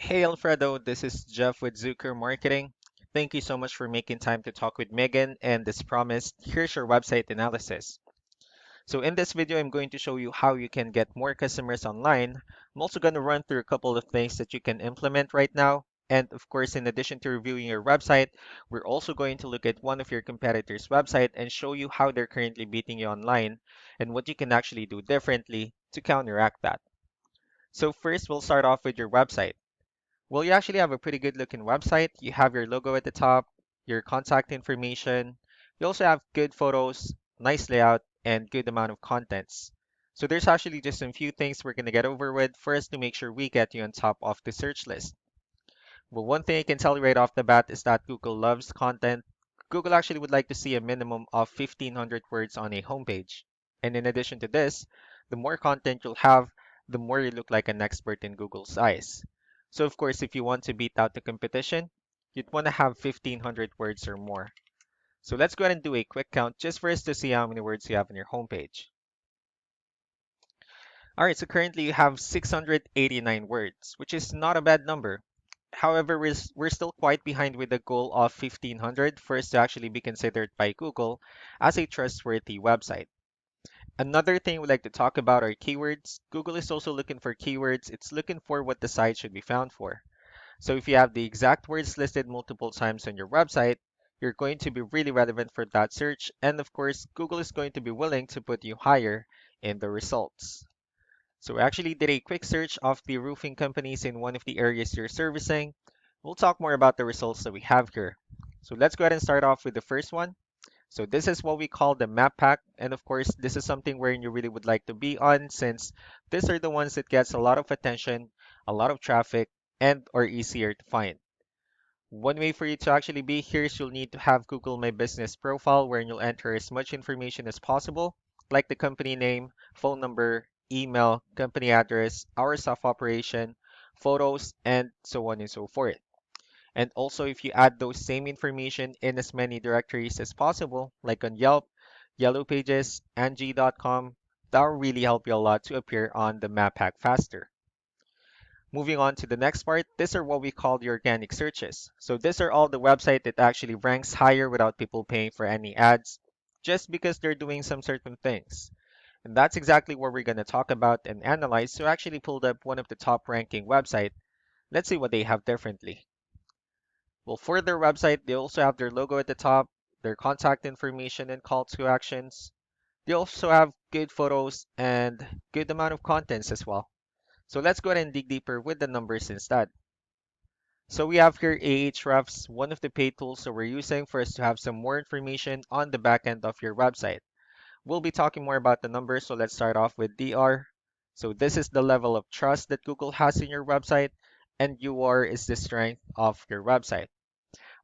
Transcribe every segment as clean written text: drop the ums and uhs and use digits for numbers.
Hey Alfredo, this is Jeff with Zucker Marketing. Thank you so much for making time to talk with Megan, and as promised, here's your website analysis. So in this video, I'm going to show you how you can get more customers online. I'm also going to run through a couple of things that you can implement right now. And of course, in addition to reviewing your website, we're also going to look at one of your competitors' website and show you how they're currently beating you online and what you can actually do differently to counteract that. So first, we'll start off with your website. Well, you actually have a pretty good looking website. You have your logo at the top, your contact information. You also have good photos, nice layout, and good amount of contents. So there's actually just a few things we're going to get over with first to make sure we get you on top of the search list. Well, one thing I can tell you right off the bat is that Google loves content. Google actually would like to see a minimum of 1,500 words on a homepage. And in addition to this, the more content you'll have, the more you look like an expert in Google's eyes. So of course, if you want to beat out the competition, you'd want to have 1,500 words or more. So let's go ahead and do a quick count just for us to see how many words you have on your homepage. All right, so currently you have 689 words, which is not a bad number. However, we're still quite behind with the goal of 1,500 for us to actually be considered by Google as a trustworthy website. Another thing we'd like to talk about are keywords. Google is also looking for keywords. It's looking for what the site should be found for. So if you have the exact words listed multiple times on your website, you're going to be really relevant for that search. And of course, Google is going to be willing to put you higher in the results. So we actually did a quick search of the roofing companies in one of the areas you're servicing. We'll talk more about the results that we have here. So let's go ahead and start off with the first one. So this is what we call the map pack. And of course, this is something where you really would like to be on since these are the ones that gets a lot of attention, a lot of traffic, and are easier to find. One way for you to actually be here is you'll need to have Google My Business profile where you'll enter as much information as possible, like the company name, phone number, email, company address, hours of operation, photos, and so on and so forth. And also, if you add those same information in as many directories as possible, like on Yelp, Yellow Pages, Angie.com, that will really help you a lot to appear on the map pack faster. Moving on to the next part, these are what we call the organic searches. So these are all the website that actually ranks higher without people paying for any ads, just because they're doing some certain things. And that's exactly what we're going to talk about and analyze. So I actually pulled up one of the top ranking website. Let's see what they have differently. Well, for their website, they also have their logo at the top, their contact information and call to actions. They also have good photos and good amount of contents as well. So let's go ahead and dig deeper with the numbers instead. So we have here Ahrefs, one of the paid tools that we're using for us to have some more information on the back end of your website. We'll be talking more about the numbers, so let's start off with DR. So this is the level of trust that Google has in your website, and UR is the strength of your website.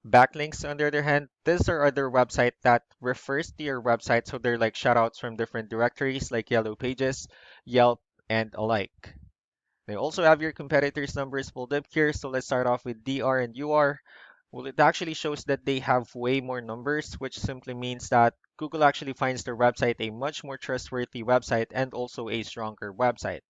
Backlinks, on the other hand, these are other websites that refers to your website, so they're like shoutouts from different directories like Yellow Pages, Yelp, and alike. They also have your competitors' numbers pulled up here, so let's start off with DR and UR. Well, it actually shows that they have way more numbers, which simply means that Google actually finds their website a much more trustworthy website and also a stronger website.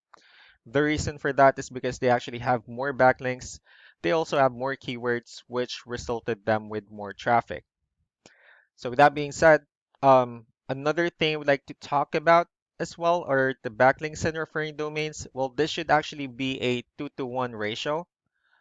The reason for that is because they actually have more backlinks. They also have more keywords, which resulted them with more traffic. So with that being said, another thing I would like to talk about as well are the backlinks and referring domains. Well, this should actually be a 2-to-1 ratio.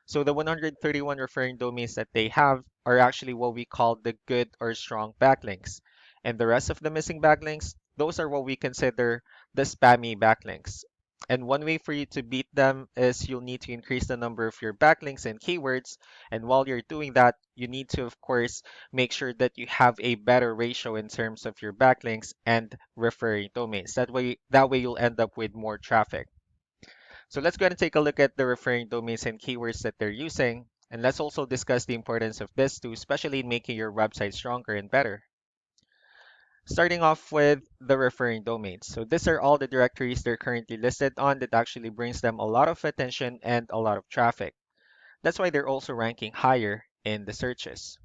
So the 131 referring domains that they have are actually what we call the good or strong backlinks. And the rest of the missing backlinks, those are what we consider the spammy backlinks. And one way for you to beat them is you'll need to increase the number of your backlinks and keywords. And while you're doing that, you need to, of course, make sure that you have a better ratio in terms of your backlinks and referring domains. That way you'll end up with more traffic. So let's go ahead and take a look at the referring domains and keywords that they're using. And let's also discuss the importance of this too, especially in making your website stronger and better. Starting off with the referring domains. So these are all the directories they're currently listed on that actually brings them a lot of attention and a lot of traffic. That's why they're also ranking higher in the searches.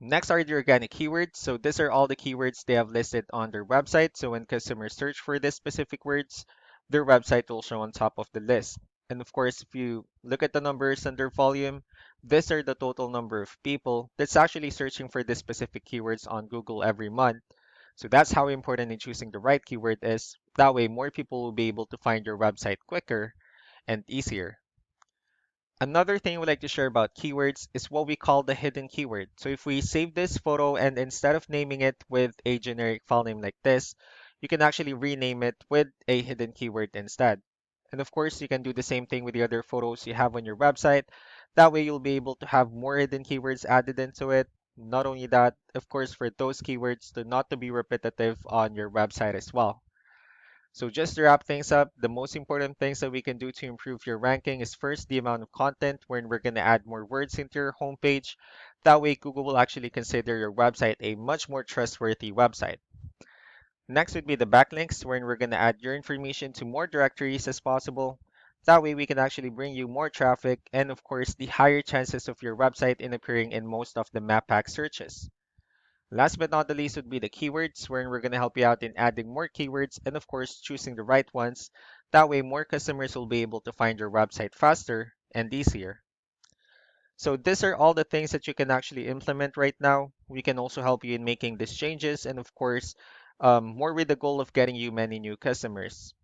Next are the organic keywords. So these are all the keywords they have listed on their website. So when customers search for these specific words, their website will show on top of the list. And of course, if you look at the numbers under volume, these are the total number of people that's actually searching for this specific keywords on Google every month. So that's how important in choosing the right keyword is. That way, more people will be able to find your website quicker and easier. Another thing we'd like to share about keywords is what we call the hidden keyword. So if we save this photo and instead of naming it with a generic file name like this, you can actually rename it with a hidden keyword instead. And of course, you can do the same thing with the other photos you have on your website. That way you'll be able to have more hidden keywords added into it. Not only that, of course, for those keywords to not to be repetitive on your website as well. So just to wrap things up, the most important things that we can do to improve your ranking is first the amount of content when we're going to add more words into your homepage. That way Google will actually consider your website a much more trustworthy website. Next would be the backlinks wherein we're going to add your information to more directories as possible. That way we can actually bring you more traffic and of course the higher chances of your website in appearing in most of the map pack searches. Last but not the least would be the keywords, wherein we're going to help you out in adding more keywords and, of course, choosing the right ones. That way, more customers will be able to find your website faster and easier. So, these are all the things that you can actually implement right now. We can also help you in making these changes and, of course, more with the goal of getting you many new customers.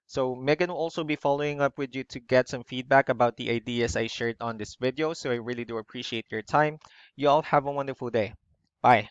So, Megan will also be following up with you to get some feedback about the ideas I shared on this video. So, I really do appreciate your time. You all have a wonderful day. Bye.